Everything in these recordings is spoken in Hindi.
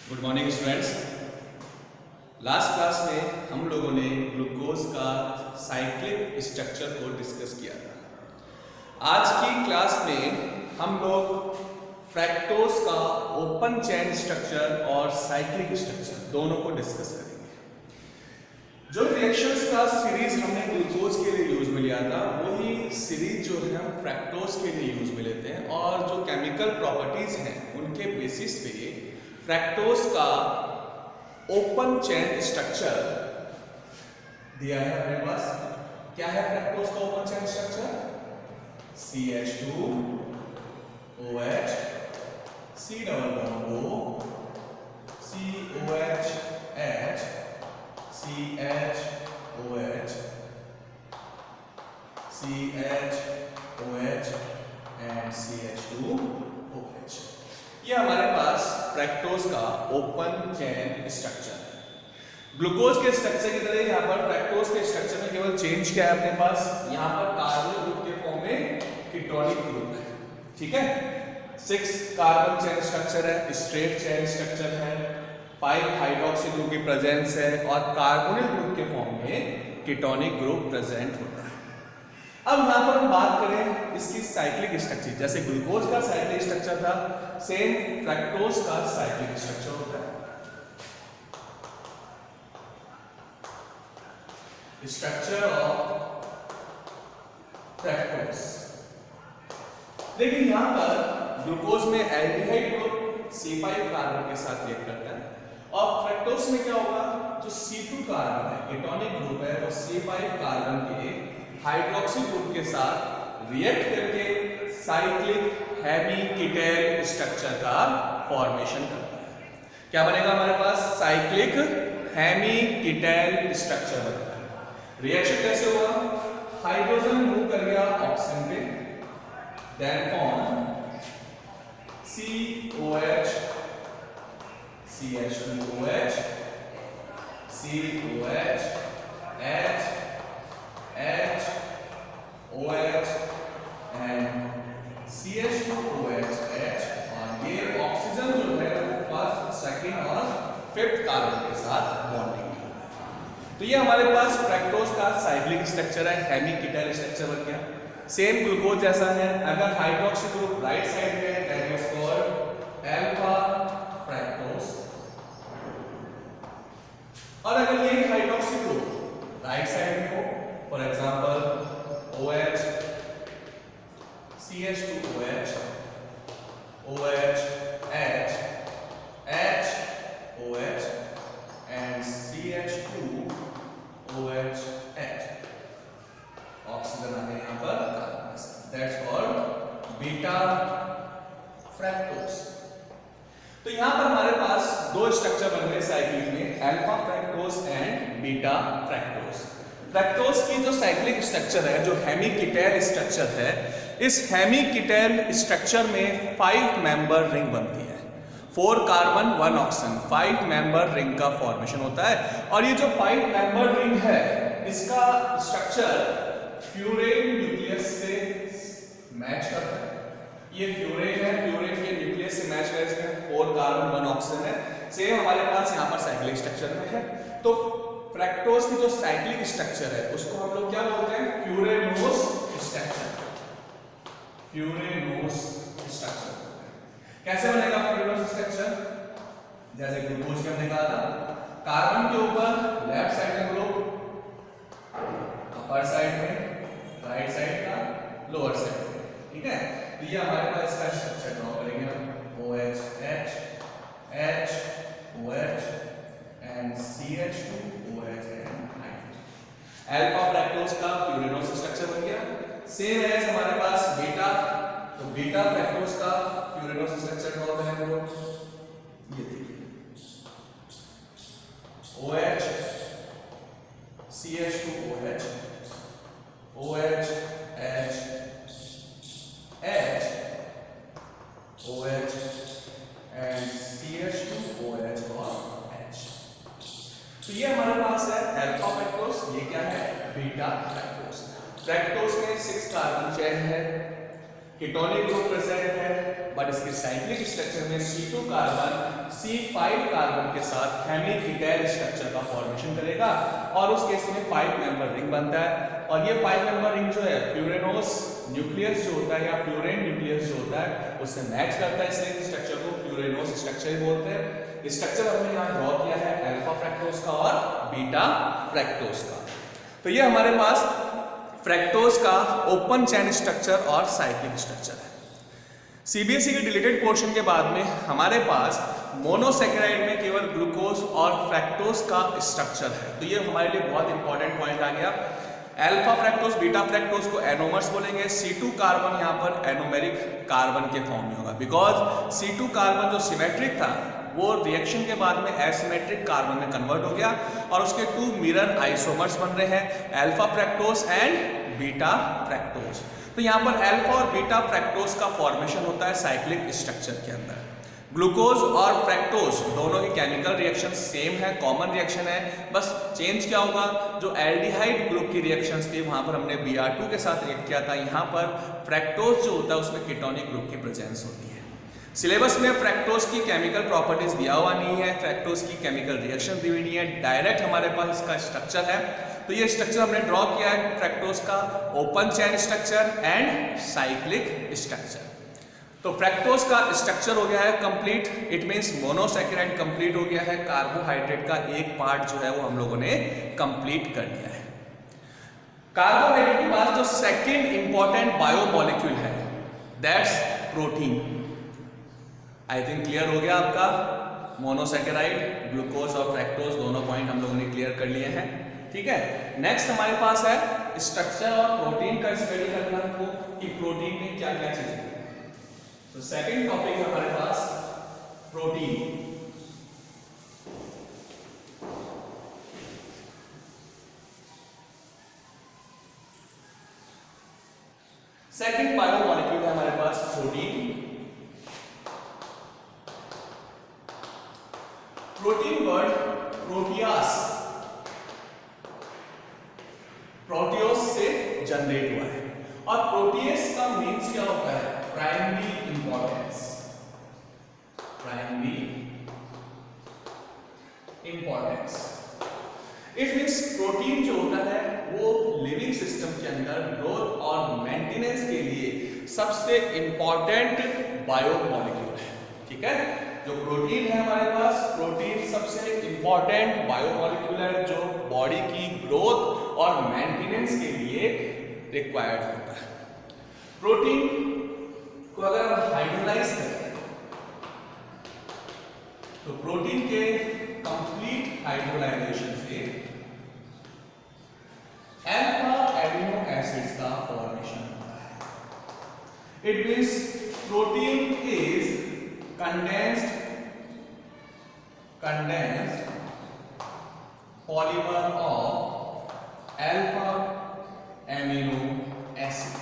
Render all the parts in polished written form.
Good morning students. Last class में हम लोगों ने ग्लूकोज का साइक्लिक स्ट्रक्चर को डिस्कस किया था। आज की क्लास में हम लोग फ्रैक्टोज का ओपन चेन स्ट्रक्चर और साइक्लिक स्ट्रक्चर दोनों को डिस्कस करेंगे। जो रिएक्शंस का सीरीज हमने ग्लूकोज के लिए यूज में लिया था वही सीरीज जो है हम फ्रैक्टोज के लिए यूज में लेते हैं, और जो केमिकल प्रॉपर्टीज हैं उनके बेसिस पे फ्रैक्टोज का ओपन चेन स्ट्रक्चर दिया है अपने पास। क्या है फ्रैक्टोज का open chain structure? CH2 OH C double bond O COH H CH OH CH OH and CH2 OH। ये हमारे पास फ्रैक्टोज का ओपन चेन स्ट्रक्चर है। ग्लूकोज के स्ट्रक्चर की तरह यहाँ पर फ्रैक्टोज के स्ट्रक्चर में केवल चेंज क्या है अपने पास, यहाँ पर कार्बन ग्रुप के फॉर्म में कीटोनिक ग्रुप है। ठीक है, 6 कार्बन चेन स्ट्रक्चर है, स्ट्रेट चेन स्ट्रक्चर है, 5 हाइड्रोक्सी ग्रुप की प्रेजेंस है और कार्बोनिल ग्रुप के फॉर्म में कीटोनिक ग्रुप प्रेजेंट होता है। अब यहाँ पर हम बात करें इसकी साइक्लिक स्ट्रक्चर, जैसे ग्लूकोज का साइक्लिक स्ट्रक्चर था, सेम फ्रैक्टोज का साइक्लिक स्ट्रक्चर होता है। Structure of fructose. लेकिन यहाँ पर ग्लूकोज में एल्डिहाइड ग्रुप C5 कार्बन के साथ रिएक्ट करता है, और फ्रैक्टोज में क्या होगा, जो C2 कार्बन है कीटोनिक ग्रुप है, वो C5 कार्बन के हाइड्रोक्सी ग्रुप के साथ रिएक्ट करके साइक्लिक हेमी कीटल स्ट्रक्चर का फॉर्मेशन करता है। क्या बनेगा हमारे पास? साइक्लिक हेमी कीटल स्ट्रक्चर बनता है। रिएक्शन कैसे हुआ? हाइड्रोजन मूव कर गया ऑक्सीजन पे, then form COH CH2OH COH H H OH and CH2OH H, और ये ऑक्सीजन जो है वो फर्स्ट, सेकंड और फिफ्थ कार्बन के साथ बॉन्डिंग करता है। तो ये हमारे पास फ्रैक्टोज का साइक्लिक स्ट्रक्चर है, हेमी कीटल स्ट्रक्चर बन गया। सेम ग्लूकोज जैसा है, अगर हाइड्रोक्सी ग्रुप राइट साइड में है that is called alpha fructose, और अगर ये हाइड्रोक्सी ग्रुप राइट साइड में हो, for example OH CH2OH OH H H OH and CH2OH H, oxygen आ गया यहाँ पर, दैट्स कॉल्ड बीटा फ्रैक्टोज। तो यहाँ पर हमारे पास दो स्ट्रक्चर बन गए साइक्लिक में, alpha fructose and beta fructose. Fructose की जो साइक्लिक स्ट्रक्चर है, जो हेमीकीटल स्ट्रक्चर है, इस हेमीकीटल स्ट्रक्चर में 5 मेंबर रिंग बनती है, 4 कार्बन 1 ऑक्सीजन, 5 मेंबर रिंग का फॉर्मेशन होता है। और ये जो 5 मेंबर रिंग है इसका स्ट्रक्चर फ्यूरेन न्यूक्लियस से मैच करता है। ये फ्यूरेन है, फ्यूरेन के न्यूक्लियस से मैच करता है, 4 कार्बन 1 ऑक्सीजन है, सेम हमारे पास यहाँ पर साइक्लिक स्ट्रक्चर में है। तो फ्रैक्टोज की जो साइक्लिक स्ट्रक्चर है उसको हम लोग क्या बोलते हैं? फ्यूरेनोस स्ट्रक्चर। फ्यूरेनोस स्ट्रक्चर कैसे बनेगा फ्यूरेनोस स्ट्रक्चर? जैसे ग्लूकोज के हमने कहा था, कार्बन के ऊपर लेफ्ट साइड में ग्रुप, अपर साइड में, राइट साइड का लोअर साइड में, ठीक है। तो ये हमारे पास इसका स्ट्रक्चर ड्रॉ करेंगे हम, OH H H OH and CH2OH and hydrogen। Alpha fructose का फ्यूरेनोस स्ट्रक्चर बन गया। सेम है हमारे पास बीटा, तो बीटा फ्रैक्टोज का फ्यूरेनोस स्ट्रक्चर ड्रॉ करेंगे हम, ये देखिए OH CH2OH OH H H OH and CH2OH और H। तो ये हमारे पास है अल्फा फ्रैक्टोज, ये क्या है? Beta fructose. फ्रैक्टोज में 6 कार्बन चेन है, कीटोनिक ग्रुप प्रेजेंट है, बट इसके साइक्लिक स्ट्रक्चर में C2 कार्बन C5 कार्बन के साथ हेमिक इथाइल स्ट्रक्चर का फॉर्मेशन करेगा और उस केस में 5 मेंबर रिंग बनता है। और ये 5 मेंबर रिंग जो है फ्यूरेनोस न्यूक्लियस जो होता है या फ्यूरेन न्यूक्लियस जो होता है उससे मैच करता है, इसलिए स्ट्रक्चर को फ्यूरेनोस स्ट्रक्चर ही बोलते हैं। स्ट्रक्चर हमने यहाँ ड्रॉ किया है अल्फा फ्रैक्टोज का और बीटा फ्रैक्टोज का। तो ये हमारे पास फ्रैक्टोज का ओपन चेन स्ट्रक्चर और साइक्लिक स्ट्रक्चर है। सीबीएसई के डिलीटेड पोर्शन के बाद में हमारे पास मोनोसेकेराइड में केवल ग्लूकोज और फ्रैक्टोज का स्ट्रक्चर है। तो ये हमारे लिए बहुत इंपॉर्टेंट पॉइंट आ गया। अल्फा फ्रैक्टोज बीटा फ्रैक्टोज को एनोमर्स बोलेंगे। C2 कार्बन यहाँ पर एनोमेरिक कार्बन के फॉर्म में होगा, बिकॉज C2 कार्बन जो सिमेट्रिक था वो रिएक्शन के बाद में एसिमेट्रिक कार्बन में कन्वर्ट हो गया और उसके 2 मिरर आइसोमर्स बन रहे हैं, alpha fructose and beta fructose. तो यहाँ पर अल्फा और बीटा फ्रैक्टोज का फॉर्मेशन होता है साइक्लिक स्ट्रक्चर के अंदर। ग्लूकोज और फ्रैक्टोज दोनों की केमिकल रिएक्शन सेम है, कॉमन रिएक्शन है, बस चेंज क्या होगा, जो एल्डिहाइड ग्रुप की रिएक्शंस थी वहां पर हमने Br2 के साथ रिएक्ट किया था, यहाँ पर फ्रैक्टोज जो होता है उसमें कीटोनिक ग्रुप की प्रेजेंस होती है। सिलेबस में फ्रैक्टोज की केमिकल प्रॉपर्टीज दिया हुआ नहीं है, फ्रैक्टोज की केमिकल रिएक्शन दी हुई नहीं है, डायरेक्ट हमारे पास इसका स्ट्रक्चर है। तो ये स्ट्रक्चर हमने ड्रॉ किया है फ्रैक्टोज का open chain structure and cyclic structure. तो फ्रैक्टोज का स्ट्रक्चर हो गया है complete, it means monosaccharide complete हो गया है, कार्बोहाइड्रेट का एक पार्ट जो है वो हम लोगों ने कंप्लीट कर लिया है। कार्बोहाइड्रेट के पास जो सेकंड इंपॉर्टेंट बायोमॉलिक्यूल है that's protein. I think clear हो गया आपका। मोनोसैकेराइड, ग्लूकोज और फ्रैक्टोज दोनों पॉइंट हम लोगों ने क्लियर कर लिए हैं, ठीक है। नेक्स्ट हमारे पास है स्ट्रक्चर और प्रोटीन का स्टडी करना हमको कि प्रोटीन में क्या क्या चीजें हैं। तो सेकंड टॉपिक है हमारे पास प्रोटीन। सेकंड बायोमॉलिक्यूल है हमारे पास प्रोटीन। प्रोटीन वर्ड प्रोटियास, प्रोटियोस से जनरेट हुआ है और प्रोटीएस का मीन्स क्या होता है, primary importance. Primary importance it means protein जो होता है वो लिविंग सिस्टम के अंदर ग्रोथ और मेंटेनेंस के लिए सबसे इंपॉर्टेंट बायोमॉलिक्यूल है, ठीक है। जो प्रोटीन है हमारे पास, प्रोटीन सबसे इंपॉर्टेंट बायोमॉलिक्यूल है जो बॉडी की ग्रोथ और मेंटेनेंस के लिए रिक्वायर्ड होता है। प्रोटीन को अगर हम हाइड्रोलाइज करें तो प्रोटीन के कंप्लीट हाइड्रोलाइजेशन से अल्फा एमिनो एसिड्स का फॉर्मेशन होता है। It means protein is condensed polymer of alpha amino acid.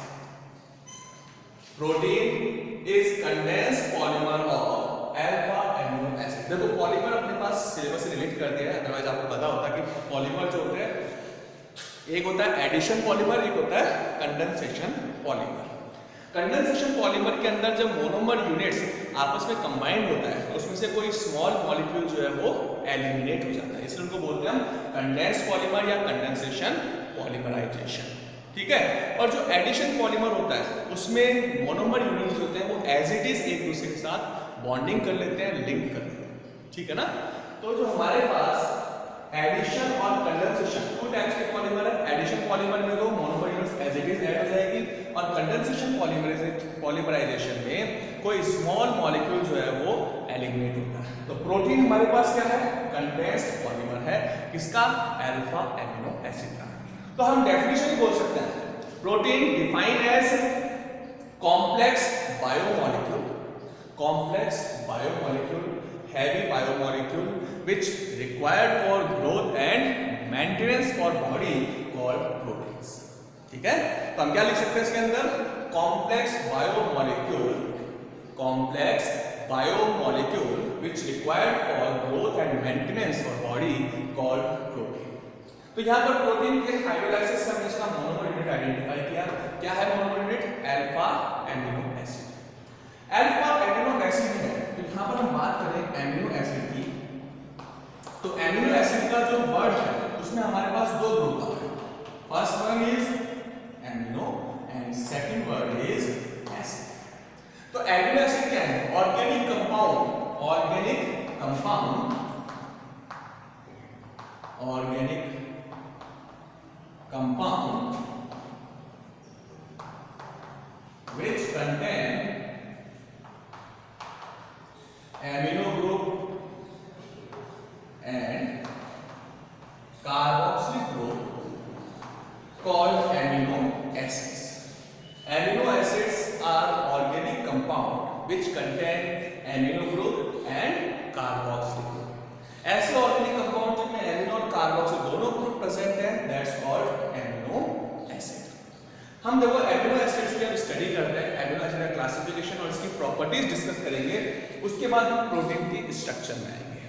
Protein is condensed polymer of alpha amino acid. देखो पॉलीमर अपने पास सिलेबस से रिलेट कर दिया है, अदरवाइज आपको पता होता कि पॉलीमर जो होते हैं एक होता है एडिशन पॉलीमर, एक होता है कंडेंसेशन पॉलीमर। कंडेंसेशन पॉलीमर के अंदर जब मोनोमर यूनिट्स आपस में कंबाइंड होता है तो उसमें से कोई स्मॉल मॉलिक्यूल जो है वो एलिमिनेट हो जाता है, इसलिए उनको बोलते हैं हम कंडेंस्ड पॉलीमर या कंडेंसेशन पॉलीमराइजेशन, ठीक है। और जो एडिशन पॉलीमर होता है उसमें मोनोमर यूनिट्स होते हैं वो एज इट इज एक दूसरे के साथ बॉन्डिंग कर लेते हैं, लिंक कर लेते हैं, ठीक है ना। तो जो हमारे पास एडिशन और कंडेंसेशन 2 टाइप्स के पॉलीमर है। एडिशन पॉलीमर में तो monomer units as it is add हो जाएगी और कंडेंसेशन पॉलीमराइजेशन में कोई स्मॉल मॉलिक्यूल जो है वो एलिमिनेट होता है। तो प्रोटीन हमारे पास क्या है, कंडेंस्ड पॉलीमर है, किसका, अल्फा एमिनो एसिड का। तो हम डेफिनेशन बोल सकते हैं protein defined as complex biomolecule, complex biomolecule, heavy biomolecule which required for growth and maintenance for body called proteins, ठीक है। तो हम क्या लिख सकते हैं इसके अंदर, complex biomolecule which required for growth and maintenance for body called protein। तो यहाँ पर प्रोटीन के हाइड्रोलाइसिस से हमने इसका मोनोमर यूनिट आइडेंटिफाई किया। क्या है monomer unit, alpha amino alpha amino acid है, तो यहां पर हम बात करें एमिनो एसिड की, तो एमिनो एसिड का जो वर्ड है उसमें हमारे पास दो ग्रुप आते हैं. First one is amino and second word is acid. तो एमिनो एसिड क्या है? Organic compound, organic compound, organic compound which contain amino group and carboxylic group called amino acids. Amino acids are organic compound which contain amino group and carboxylic group. ऐसे ऑर्गेनिक कंपाउंड जिनमें एमिनो और कार्बोक्सिल दोनों ग्रुप प्रेजेंट है, दैट्स कॉल्ड एमिनो एसिड. हम देखो एमिनो एसिड्स की अब स्टडी करते हैं, एमिनो एसिड का क्लासिफिकेशन और इसकी प्रॉपर्टीज डिस्कस करेंगे, उसके बाद हम प्रोटीन की स्ट्रक्चर में आएंगे.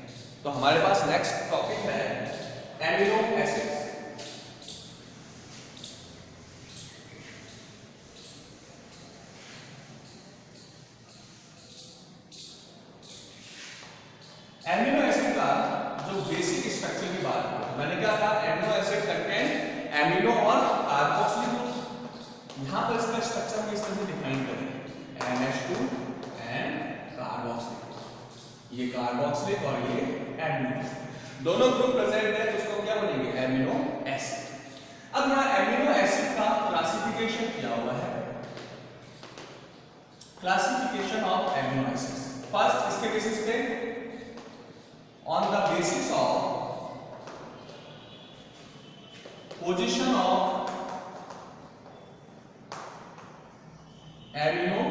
तो हमारे पास नेक्स्ट टॉपिक है एमिनो एसिड्स. एमिनो एसिड का जो बेसिक स्ट्रक्चर की बात करें, मैंने क्या कहा? एमिनो एसिड कंटेन एमिनो और कार्बोक्सिलिक ग्रुप. यहां पर इसका स्ट्रक्चर हम इस तरह से डिफाइन करेंगे, NH2 एंड कार्बोक्सिलिक. ये कार्बोक्सिलिक और ये एमिनो, दोनों ग्रुप प्रेजेंट है, तो उसको क्या बोलेंगे? Amino acid. अब यहां एमिनो एसिड का क्लासिफिकेशन किया हुआ है, classification of amino acids. First इसके बेसिस पे, on the basis of position of amino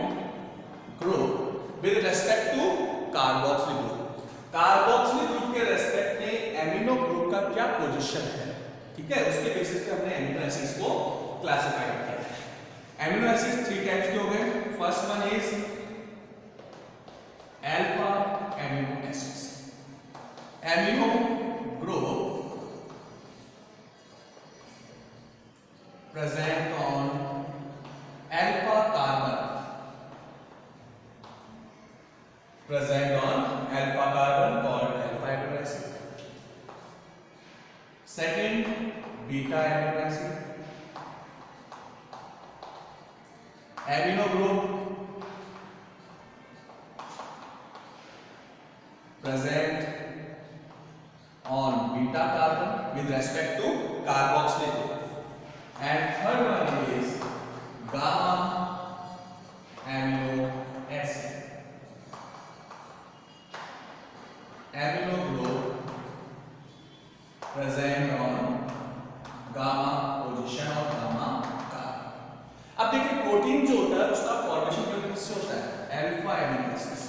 group with respect to carboxylic group. Carboxylic group के रेस्पेक्ट में एमिनो ग्रुप का क्या पोजीशन है, ठीक है, उसके बेसिस पे हमने एमिनो एसिड्स को क्लासिफाई किया. एमिनो एसिड्स थ्री टाइप्स के हो गए. First one is alpha amino acids. Amino group present on alpha carbon, present on alpha carbon called alpha amino acid. Second, beta amino acid. Amino group present on beta carbon with respect to carboxylic group. And third one is gamma amino acid. Amino group present on gamma position of gamma carbon. अब देखिए प्रोटीन जो होता है उसका फॉर्मेशन किससे होता है? Alpha amino acid.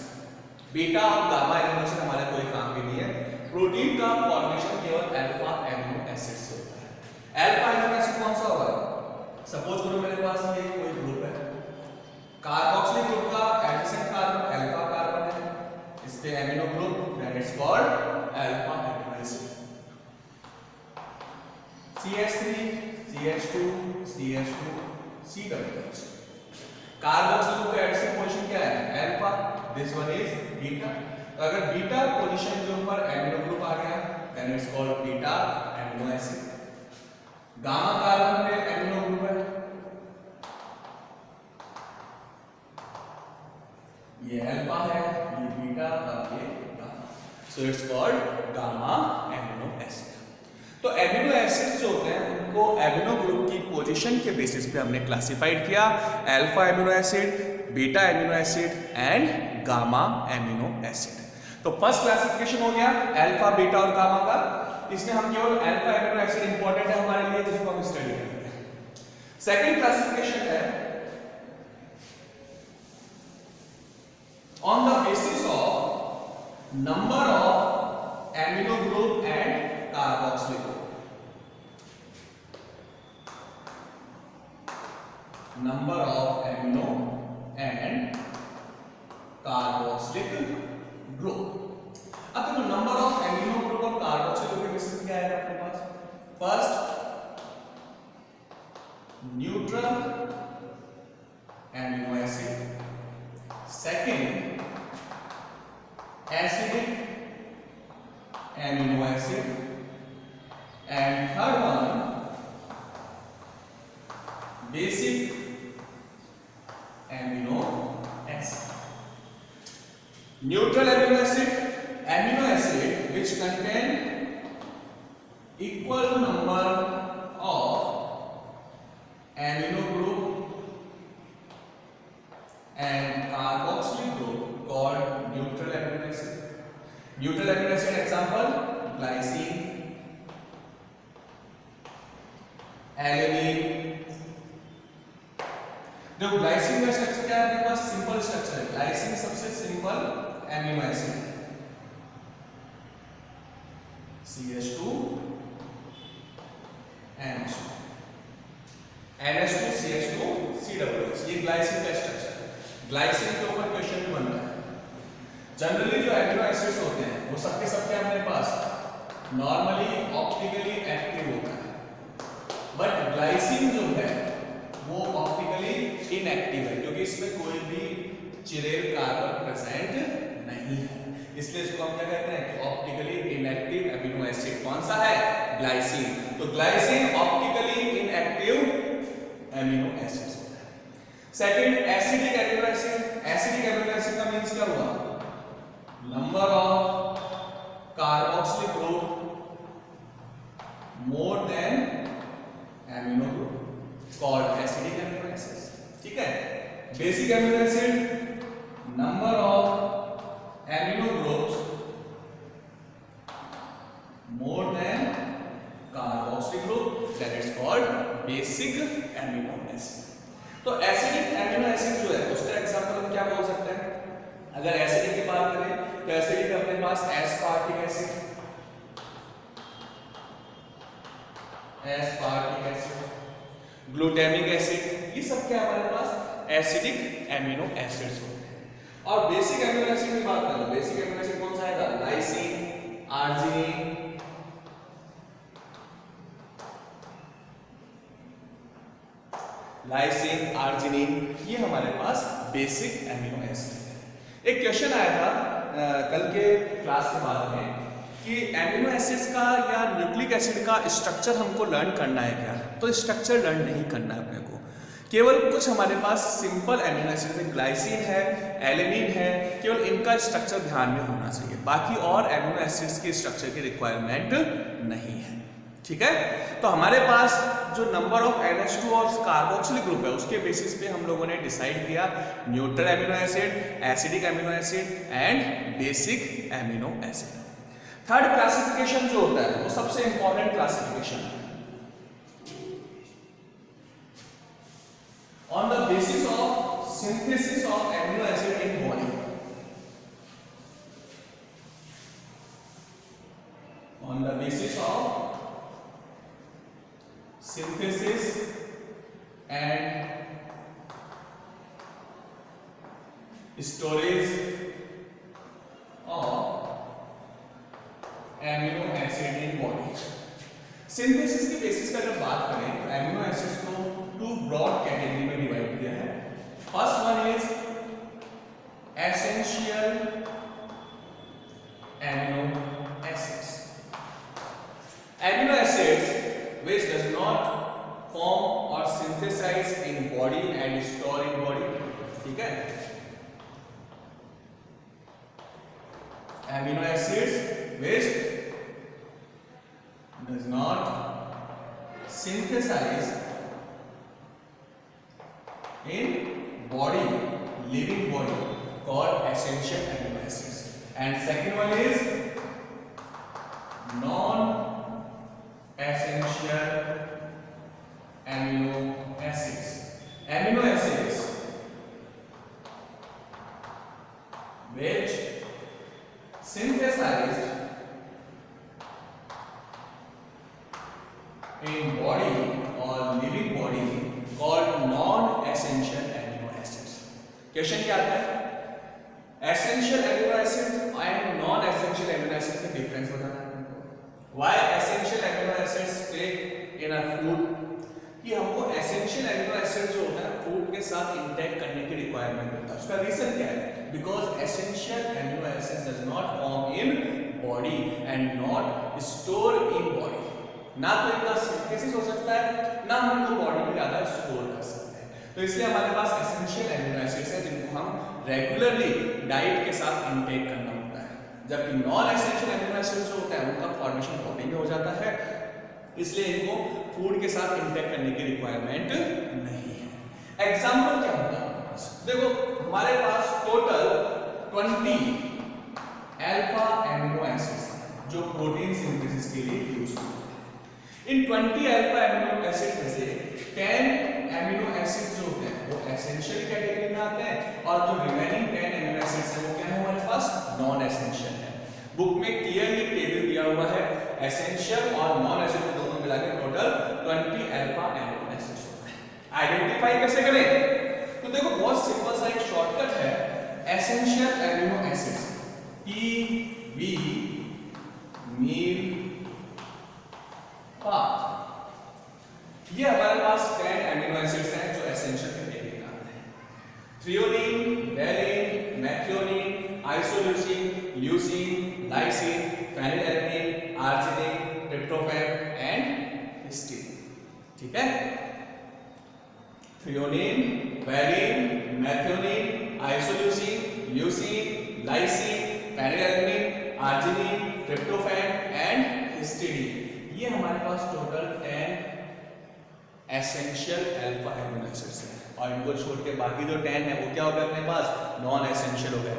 बीटा और गामा एमिनो एसिड हमारे कोई काम भी नहीं है. प्रोटीन का फॉर्मेशन केवल अल्फा एमिनो एसिड से होता है. अल्फा एमिनो एसिड कौन सा होगा? सपोज करो मेरे पास ये कोई ग्रुप है, कार्बोक्सिलिक ग्रुप का एडजेसेंट कार्बन अल्फा कार्बन है, इस पे amino group that is called alpha amino acid. CH3 CH2 CH2 COOH. Carboxylic group का एडजेसेंट पोजीशन क्या है? Alpha. This one is beta. तो अगर बीटा पोजीशन के ऊपर एमिनो ग्रुप आ गया then it's called beta amino acid. Gamma carbon में एमिनो ग्रुप है, ये अल्फा है, ये बीटा और ये gamma, so it's called gamma amino acid. तो एमिनो एसिड्स जो होते हैं उनको एमिनो ग्रुप की पोजीशन के बेसिस पे हमने क्लासिफाइड किया, alpha amino acid, beta amino acid and gamma amino acid. तो फर्स्ट क्लासिफिकेशन हो गया अल्फा, बीटा और गामा का. इसमें हम केवल अल्फा एमिनो एसिड इंपॉर्टेंट है हमारे लिए, जिसको हम स्टडी करेंगे. सेकंड क्लासिफिकेशन है on the basis of number of amino group and carboxylic group. Number of amino and carboxylic group. अब देखो नंबर ऑफ एमिनो ग्रुप और कार्बोक्सिलिक ग्रुप के बेसिस क्या है अपने पास? First neutral amino acid, second acidic amino acid, and third one basic amino acid. Neutral amino acid which contain equal number of amino group and carboxylic group called neutral amino acid. Neutral amino acid example glycine, alanine. जो ग्लाइसिन का स्ट्रक्चर क्या है अपने पास? सिंपल स्ट्रक्चर है। ग्लाइसिन सबसे सिंपल एमिनो एसिड है। CH2 NH2 NH2 CH2 COOH, ये ग्लाइसिन का स्ट्रक्चर है। ग्लाइसिन के ऊपर क्वेश्चन भी बनता है। जनरली जो एमिनो एसिड्स होते हैं वो सबके सबके अपने पास नॉर्मली ऑप्टिकली एक्टिव होता है, बट ग्लाइसिन जो है वो ऑप्टिकली इनएक्टिव है क्योंकि इसमें कोई भी चिरेल कार्बन प्रेजेंट नहीं है, इसलिए इसको हम क्या कहते हैं? Optically inactive amino acid. कौन सा है? ग्लाइसिन। तो glycine optically inactive amino acid होता है। Second acidic amino acid. Acidic amino acid का मींस क्या हुआ? Number of carboxylic group more than amino group called acidic amino acids. ठीक है। Basic amino acid number of amino groups more than carboxylic group, that is called basic amino acid. तो एसिडिक एमिनो एसिड जो है उसका एग्जांपल हम क्या बोल सकते हैं? अगर एसिडिक की बात करें तो एसिडिक अपने पास एस्पार्टिक एसिड, ग्लूटामिक एसिड, ये सब क्या हमारे पास एसिडिक एमिनो एसिड्स होते हैं। और बेसिक एमिनो एसिड की बात करें, बेसिक एमिनो एसिड कौन सा आएगा? लाइसिन, आर्जिनिन, ये हमारे पास बेसिक एमिनो एसिड है। एक क्वेश्चन आया था कल के क्लास के बाद में कि एमिनो एसिड्स का या न्यूक्लिक एसिड का स्ट्रक्चर हमको लर्न करना है क्या? तो स्ट्रक्चर लर्न नहीं करना है अपने को, केवल कुछ हमारे पास सिंपल एमिनो एसिड है, ग्लाइसिन है, एलेनिन है, केवल इनका स्ट्रक्चर ध्यान में होना चाहिए, बाकी और एमिनो एसिड्स के स्ट्रक्चर की रिक्वायरमेंट नहीं है। ठीक है। तो हमारे पास जो नंबर ऑफ NH2 और कार्बोक्सिलिक ग्रुप है उसके बेसिस पे हम लोगों ने डिसाइड किया neutral amino acid, acidic amino acid and basic amino acid. Third classification जो होता है वो सबसे इंपॉर्टेंट क्लासिफिकेशन है। On the basis of synthesis of amino acid in body, on the basis of synthesis and storage of amino acid in body। Synthesis के बेसिस पे अगर बात करें तो एमिनो एसिड्स को टू ब्रॉड कैटेगरी में डिवाइड किया है। First one is essential amino acids. Amino acids which does not form or synthesize in body and store in body। ठीक है। amino acids which does not synthesize in body, living body, called essential amino acids। and second one is non essential amino acids। amino acids which synthesized in body or living body called non essential amino acids। Question क्या आता है? essential amino acid and non essential amino acid का डिफरेंस बताना है। Why essential amino acids take in a food? कि हमको essential amino acids जो होता है फूड के साथ इंटेक करने की रिक्वायरमेंट होता है। उसका रीजन क्या है? Because essential amino acids does not body and not store in body. ना तो इनका सिंथेसिस हो सकता है, ना हम इनको बॉडी में ज्यादा स्टोर कर सकते हैं। तो इसलिए हमारे पास एसेंशियल एमिनो एसिड्स हैं जिनको हम रेगुलरली डाइट के साथ इनटेक करना होता है, जबकि नॉन एसेंशियल एमिनो एसिड्स जो होता है उनका फॉर्मेशन बॉडी में हो जाता है, इसलिए इनको फूड के साथ इंटेक करने की रिक्वायरमेंट नहीं है। एग्जाम्पल क्या होगा, देखो हमारे पास टोटल 20 अल्फा एमिनो एसिड्स जो प्रोटीन सिंथेसिस के लिए यूज होते हैं। इन 20 अल्फा एमिनो एसिड में से 10 एमिनो एसिड्स जो होते हैं वो एसेंशियल कैटेगरी में आते हैं और जो रिमेनिंग 10 एमिनो एसिड्स हैं वो क्या है हमारे पास नॉन एसेंशियल है। बुक में क्लियरली टेबल दिया हुआ है, एसेंशियल और नॉन एसेंशियल दोनों मिलाकर टोटल 20 अल्फा एमिनो एसिड्स होता है। आइडेंटिफाई कैसे करें? तो देखो बहुत सिंपल सा एक शॉर्टकट है, एसेंशियल एमिनो एसिड्स PV मील पाथ। ये हमारे पास 10 एमिनो एसिड्स हैं जो एसेंशियल कैटेगरी में आते हैं। Threonine, valine, methionine, isoleucine, leucine, lysine, phenylalanine, arginine, tryptophan and histidine. ठीक है, threonine, valine, methionine, isoleucine, leucine, lysine, phenylalanine, arginine, tryptophan and histidine. ये हमारे पास total 10 essential alpha amino acids हैं और इनको छोड़ के बाकी जो 10 है वो क्या हो गए अपने पास नॉन एसेंशियल हो गए।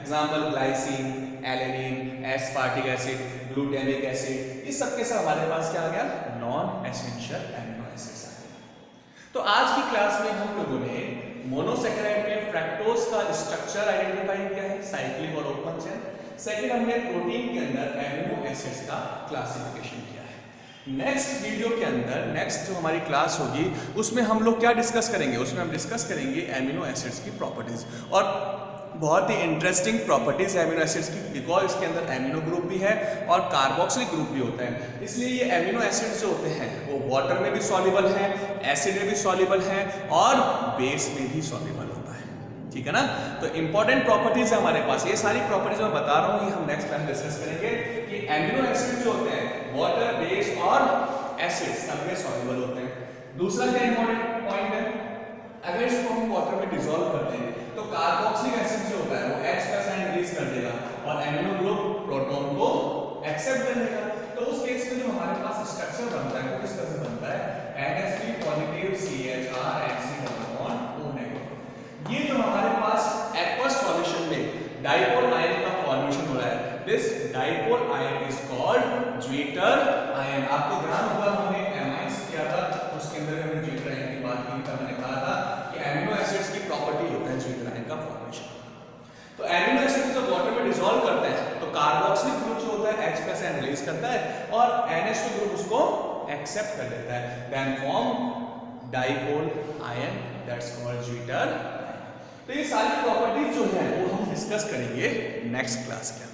Example glycine, alanine, aspartic acid, glutamic acid, इस सब के साथ हमारे पास क्या आ गया नॉन एसेंशियल एमिनो एसिड्स आ गए। तो आज की क्लास में हम लोगों ने मोनोसैकेराइड में फ्रैक्टोज का स्ट्रक्चर आइडेंटिफाई किया है, साइक्लिक और ओपन चेन। सेकंड हमने प्रोटीन के अंदर एमिनो एसिड्स का क्लासिफिकेशन किया है। नेक्स्ट वीडियो के अंदर नेक्स्ट जो हमारी क्लास होगी उसमें हम लोग क्या डिस्कस करेंगे, उसमें हम डिस्कस करेंगे एमिनो एसिड्स की प्रॉपर्टीज और बहुत ही इंटरेस्टिंग प्रॉपर्टीज है एमिनो एसिड्स की, बिकॉज इसके अंदर एमिनो ग्रुप भी है और कार्बोक्सिलिक ग्रुप भी होता है। इसलिए ये एमिनो एसिड्स जो होते हैं वो वाटर में भी सॉल्युबल है, एसिड में भी सॉल्युबल है और बेस में भी सॉल्युबल होता है। ठीक है ना, तो इंपॉर्टेंट प्रॉपर्टीज है हमारे पास। ये सारी प्रॉपर्टीज मैं बता रहा हूँ, ये हम नेक्स्ट क्लास डिस्कस करेंगे कि एमिनो एसिड जो होते हैं वाटर, बेस और एसिड सब में सॉल्युबल होते हैं। दूसरा क्या इंपॉर्टेंट पॉइंट है, अगर इसको हम वाटर में डिसॉल्व करते हैं तो कार्बोक्सिलिक एसिड जो होता है वो H का साइन रिलीज कर देगा और एमिनो ग्रुप प्रोटॉन को एक्सेप्ट कर लेगा। तो उस केस में जो हमारे पास स्ट्रक्चर बनता है वो किस तरह से बनता है, NH3 positive CHR and C double bond O negative. ये जो हमारे पास एक्वस सॉल्यूशन में डाइपोल आयन का फॉर्मेशन हो रहा है, this dipole ion is called zwitter ion. आपको ध्यान होगा हमने एमाइंस किया था, उसके अंदर हमने ज्वीटर आयन की बात की था, मैंने कहा था कि एमिनो एसिड्स की प्रॉपर्टी होता है ज्वीटर आयन का फॉर्मेशन। तो एमिनो एसिड्स जब वाटर में डिसॉल्व करते हैं तो कार्बोक्सिलिक ग्रुप जो होता है H का साइन रिलीज करता है और NH2 ग्रुप उसको एक्सेप्ट कर लेता है, then form dipole ion, that's called zwitter. तो ये सारी प्रॉपर्टीज जो है वो हम डिस्कस करेंगे नेक्स्ट क्लास के अंदर।